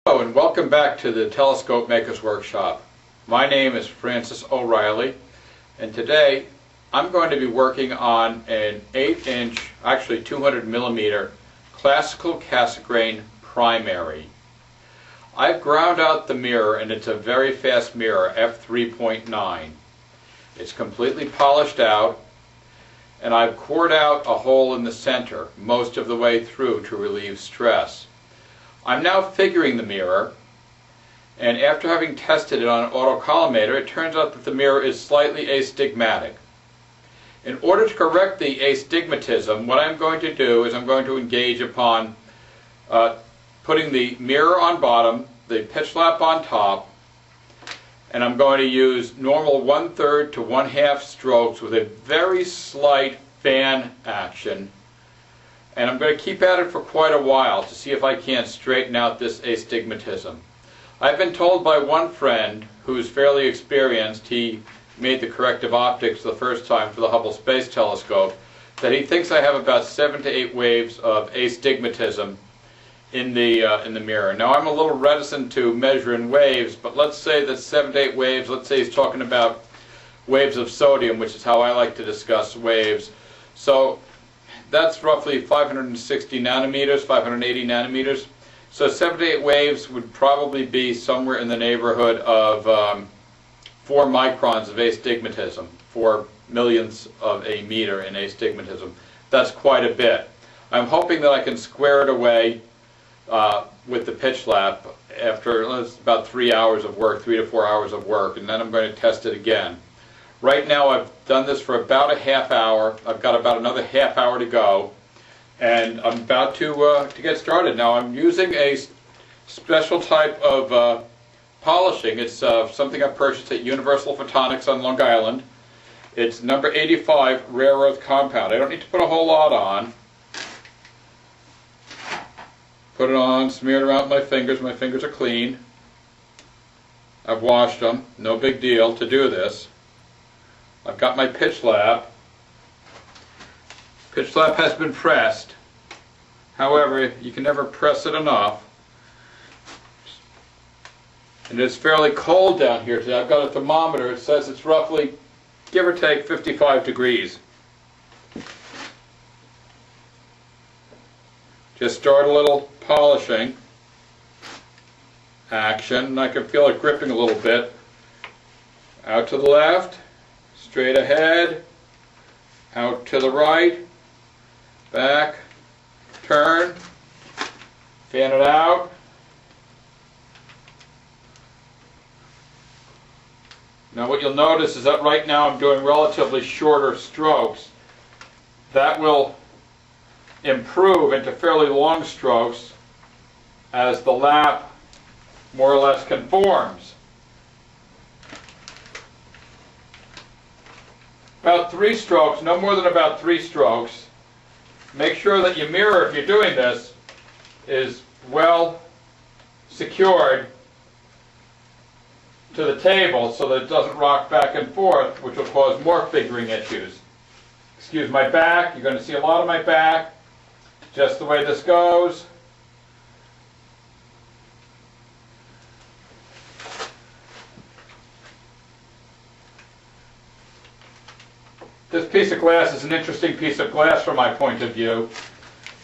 Hello and welcome back to the Telescope Makers Workshop. My name is Francis O'Reilly, and today I'm going to be working on an 8-inch, actually 200 millimeter classical Cassegrain primary. I've ground out the mirror, and it's a very fast mirror, f3.9. It's completely polished out, and I've cored out a hole in the center most of the way through to relieve stress. I'm now figuring the mirror, and after having tested it on an autocollimator, it turns out that the mirror is slightly astigmatic. In order to correct the astigmatism, what I'm going to do is I'm going to engage upon putting the mirror on bottom, the pitch lap on top, and I'm going to use normal 1/3 to 1/2 strokes with a very slight fan action. And I'm going to keep at it for quite a while to see if I can't straighten out this astigmatism. I've been told by one friend who's fairly experienced, he made the corrective optics the first time for the Hubble Space Telescope, that he thinks I have about 7 to 8 waves of astigmatism in the mirror. Now I'm a little reticent to measure in waves, but let's say that 7 to 8 waves, let's say he's talking about waves of sodium, which is how I like to discuss waves. So that's roughly 560 nanometers, 580 nanometers. So 7 to 8 waves would probably be somewhere in the neighborhood of 4 microns of astigmatism, 4 millionths of a meter in astigmatism. That's quite a bit. I'm hoping that I can square it away with the pitch lap after about 3 hours of work, 3 to 4 hours of work, and then I'm going to test it again. Right now I've done this for about a half hour. I've got about another half hour to go, and I'm about to get started. Now I'm using a special type of polishing. It's something I purchased at Universal Photonics on Long Island. It's number 85 rare earth compound. I don't need to put a whole lot on. Put it on, smear it around my fingers. My fingers are clean. I've washed them. No big deal to do this. I've got my pitch lap. Pitch lap has been pressed. However, you can never press it enough. And it's fairly cold down here today. I've got a thermometer. It says it's roughly, give or take, 55 degrees. Just start a little polishing action, and I can feel it gripping a little bit. Out to the left. Straight ahead, out to the right, back, turn, fan it out. Now what you'll notice is that right now I'm doing relatively shorter strokes. That will improve into fairly long strokes as the lap more or less conforms. About 3 strokes, no more than about 3 strokes. Make sure that your mirror, if you're doing this, is well secured to the table so that it doesn't rock back and forth, which will cause more figuring issues. Excuse my back, you're going to see a lot of my back, just the way this goes. This piece of glass is an interesting piece of glass from my point of view.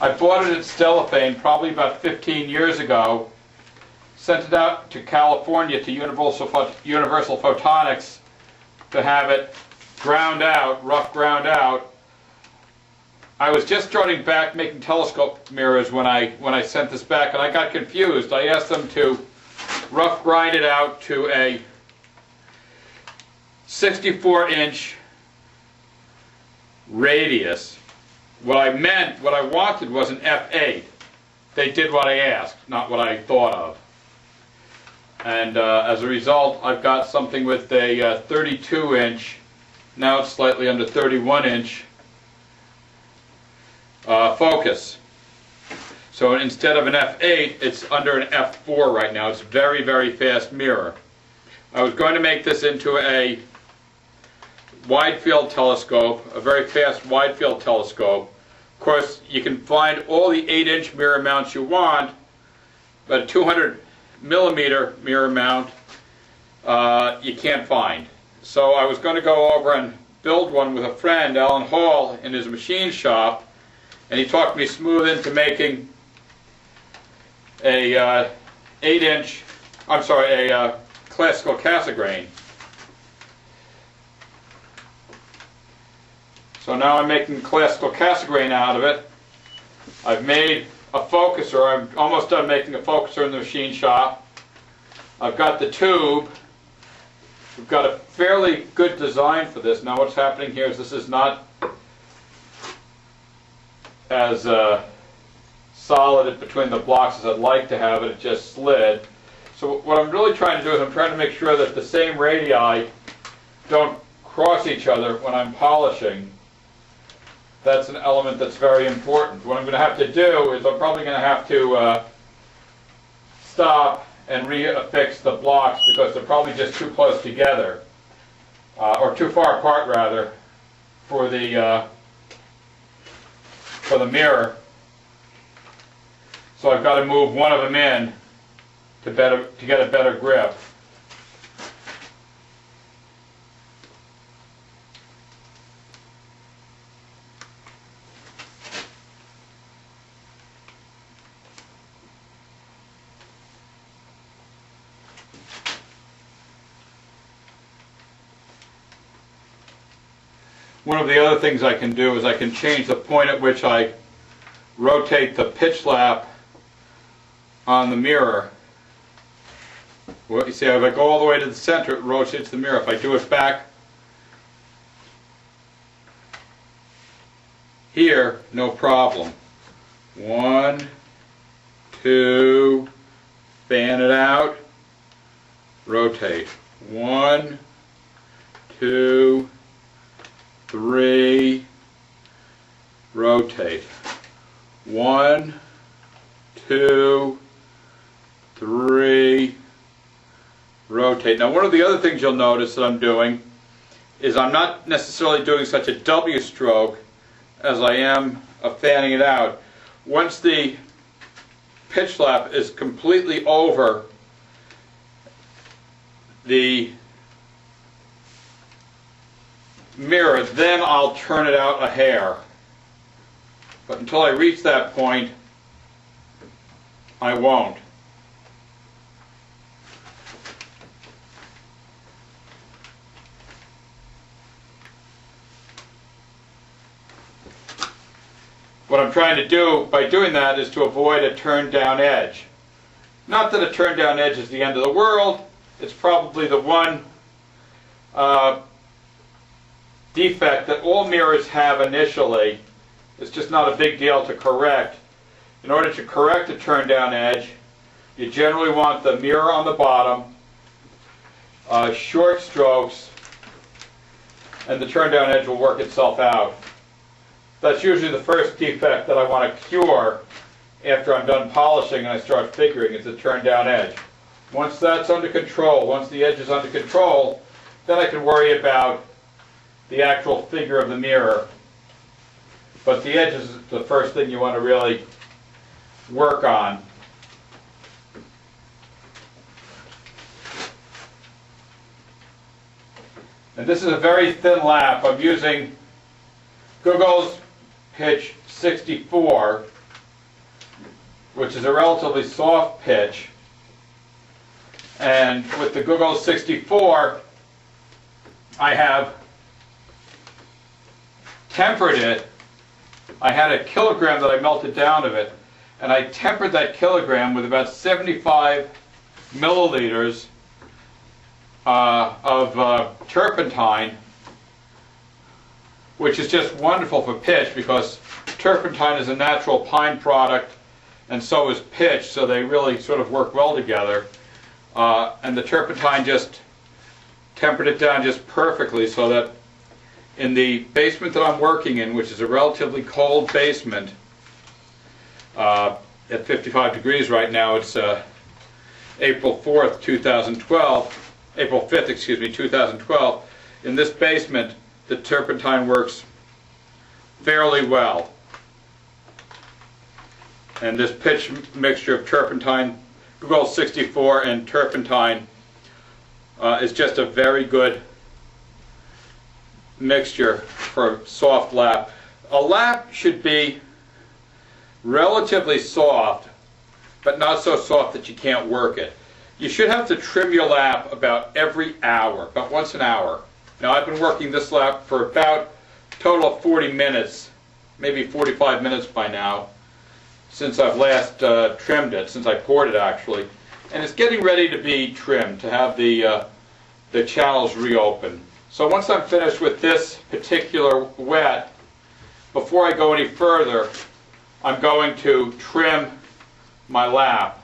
I bought it at Cellophane probably about 15 years ago, sent it out to California to Universal Photonics to have it ground out, rough ground out. I was just starting back making telescope mirrors when I sent this back, and I got confused. I asked them to rough grind it out to a 64-inch radius. What I wanted was an f8. They did what I asked, not what I thought of. And as a result, I've got something with a 32-inch, now it's slightly under 31-inch focus. So instead of an f8, it's under an f4 right now. It's a very, very fast mirror. I was going to make this into a wide field telescope, a very fast wide field telescope. Of course, you can find all the 8-inch mirror mounts you want, but 200 millimeter mirror mount you can't find. So I was going to go over and build one with a friend, Alan Hall, in his machine shop, and he talked me smooth into making a classical Cassegrain. So now I'm making classical Cassegrain out of it. I've made a focuser. I'm almost done making a focuser in the machine shop. I've got the tube. We've got a fairly good design for this. Now what's happening here is this is not as solid between the blocks as I'd like to have it. It just slid. So what I'm really trying to do is I'm trying to make sure that the same radii don't cross each other when I'm polishing. That's an element that's very important. What I'm going to have to do is I'm probably going to have to stop and reaffix the blocks because they're probably just too close together, or too far apart rather, for the mirror. So I've got to move one of them in to get a better grip. One of the other things I can do is I can change the point at which I rotate the pitch lap on the mirror. Well, you see, if I go all the way to the center, it rotates the mirror. If I do it back here, no problem. 1, 2, fan it out, rotate. 1, 2, 3, rotate. 1, 2, 3, rotate. Now one of the other things you'll notice that I'm doing is I'm not necessarily doing such a W stroke as I am of fanning it out. Once the pitch lap is completely over the mirror, then I'll turn it out a hair. But until I reach that point, I won't. What I'm trying to do by doing that is to avoid a turned down edge. Not that a turned down edge is the end of the world. It's probably the one defect that all mirrors have initially. It's just not a big deal to correct. In order to correct a turned down edge, you generally want the mirror on the bottom, short strokes, and the turned down edge will work itself out. That's usually the first defect that I want to cure after I'm done polishing and I start figuring. It's a turned down edge. Once that's under control, once the edge is under control, then I can worry about the actual figure of the mirror. But the edge is the first thing you want to really work on. And this is a very thin lap. I'm using Google's pitch 64, which is a relatively soft pitch. And with the Google 64, I have tempered it. I had a kilogram that I melted down of it, and I tempered that kilogram with about 75 milliliters of turpentine, which is just wonderful for pitch because turpentine is a natural pine product and so is pitch, so they really sort of work well together. And the turpentine just tempered it down just perfectly so that in the basement that I'm working in, which is a relatively cold basement, at 55 degrees right now, it's April 4th, 2012, April 5th, excuse me, 2012. In this basement, the turpentine works fairly well. And this pitch mixture of turpentine Gold 64 and turpentine is just a very good mixture for soft lap. A lap should be relatively soft, but not so soft that you can't work it. You should have to trim your lap about every hour, about once an hour. Now I've been working this lap for about a total of 40 minutes, maybe 45 minutes by now, since I've last trimmed it, since I poured it actually. And it's getting ready to be trimmed, to have the channels reopen. So once I'm finished with this particular wet, before I go any further, I'm going to trim my lap.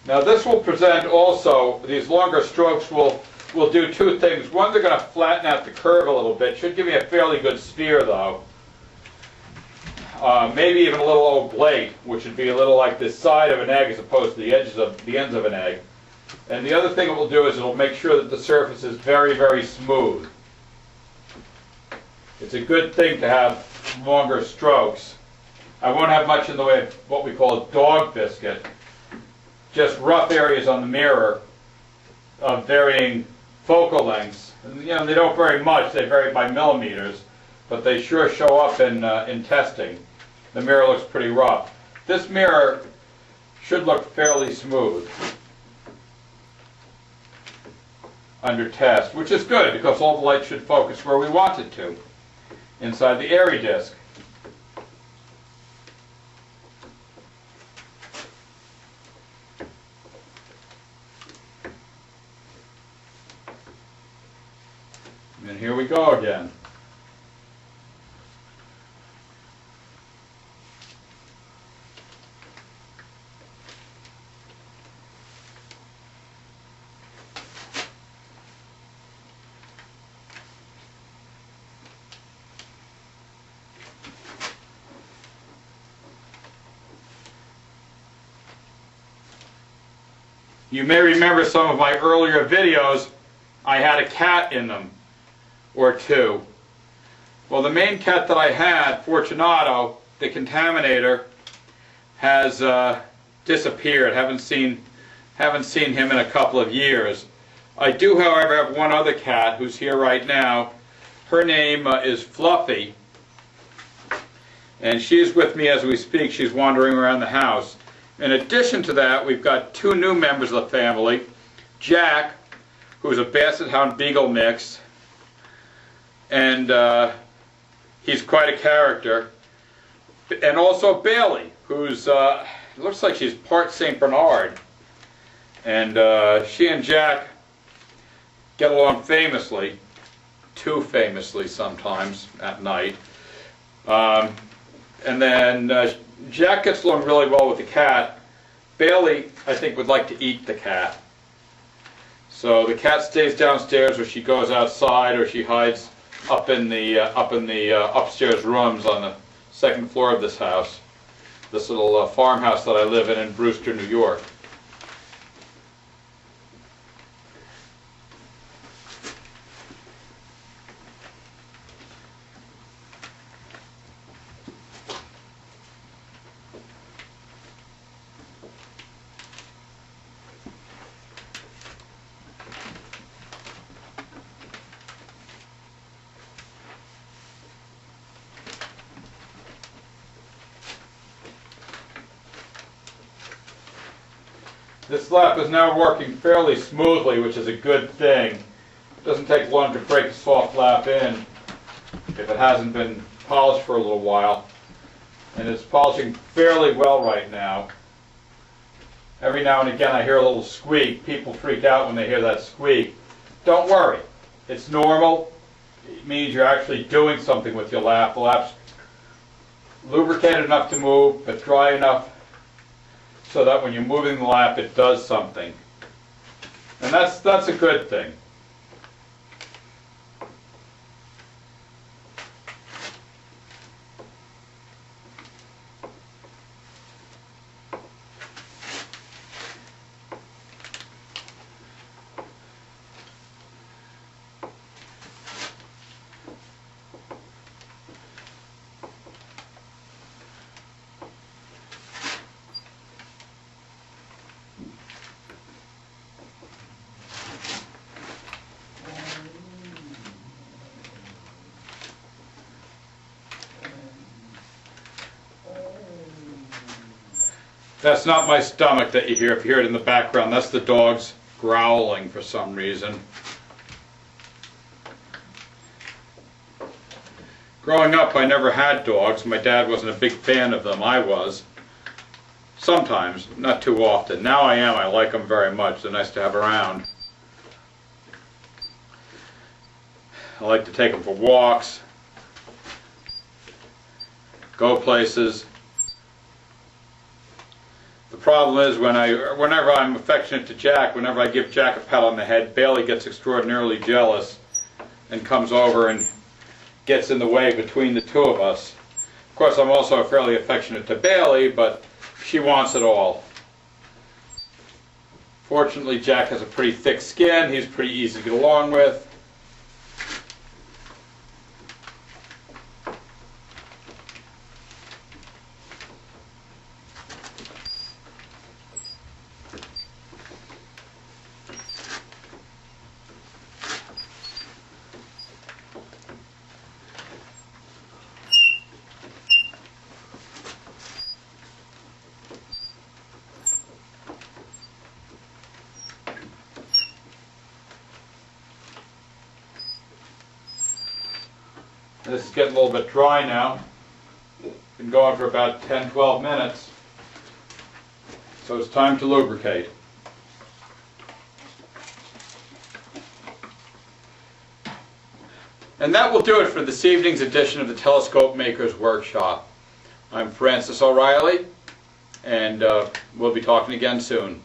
Now this will present also, these longer strokes will do two things. One, they're going to flatten out the curve a little bit. Should give me a fairly good sphere though. Maybe even a little oblate, which would be a little like the side of an egg as opposed to the ends of an egg. And the other thing it will do is it will make sure that the surface is very, very smooth. It's a good thing to have longer strokes. I won't have much in the way of what we call a dog biscuit. Just rough areas on the mirror of varying focal lengths. And, you know, they don't vary much, they vary by millimeters, but they sure show up in testing. The mirror looks pretty rough. This mirror should look fairly smooth under test, which is good because all the light should focus where we want it to, inside the airy disc. And here we go again. You may remember some of my earlier videos, I had a cat in them, or two. Well, the main cat that I had, Fortunato, the contaminator, has disappeared. Haven't seen him in a couple of years. I do, however, have one other cat who's here right now. Her name is Fluffy, and she's with me as we speak. She's wandering around the house. In addition to that, we've got two new members of the family. Jack, who's a Basset Hound Beagle mix, and he's quite a character. And also Bailey, who's looks like she's part St. Bernard. And she and Jack get along famously, too famously sometimes at night. And then Jack gets along really well with the cat. Bailey, I think, would like to eat the cat. So the cat stays downstairs, or she goes outside, or she hides up in the upstairs rooms on the second floor of this house, this little farmhouse that I live in Brewster, New York. This lap is now working fairly smoothly, which is a good thing. It doesn't take long to break a soft lap in if it hasn't been polished for a little while. And it's polishing fairly well right now. Every now and again I hear a little squeak. People freak out when they hear that squeak. Don't worry. It's normal. It means you're actually doing something with your lap. The lap's lubricated enough to move, but dry enough so that when you're moving the lap, it does something. And that's a good thing. That's not my stomach that you hear. If you hear it in the background, that's the dogs growling for some reason. Growing up, I never had dogs. My dad wasn't a big fan of them. I was. Sometimes, not too often. Now I am. I like them very much. They're nice to have around. I like to take them for walks, go places. The problem is whenever I'm affectionate to Jack, whenever I give Jack a pat on the head, Bailey gets extraordinarily jealous and comes over and gets in the way between the two of us. Of course, I'm also fairly affectionate to Bailey, but she wants it all. Fortunately, Jack has a pretty thick skin. He's pretty easy to get along with. This is getting a little bit dry now. Been going for about 10-12 minutes. So it's time to lubricate. And that will do it for this evening's edition of the Telescope Maker's Workshop. I'm Francis O'Reilly, and we'll be talking again soon.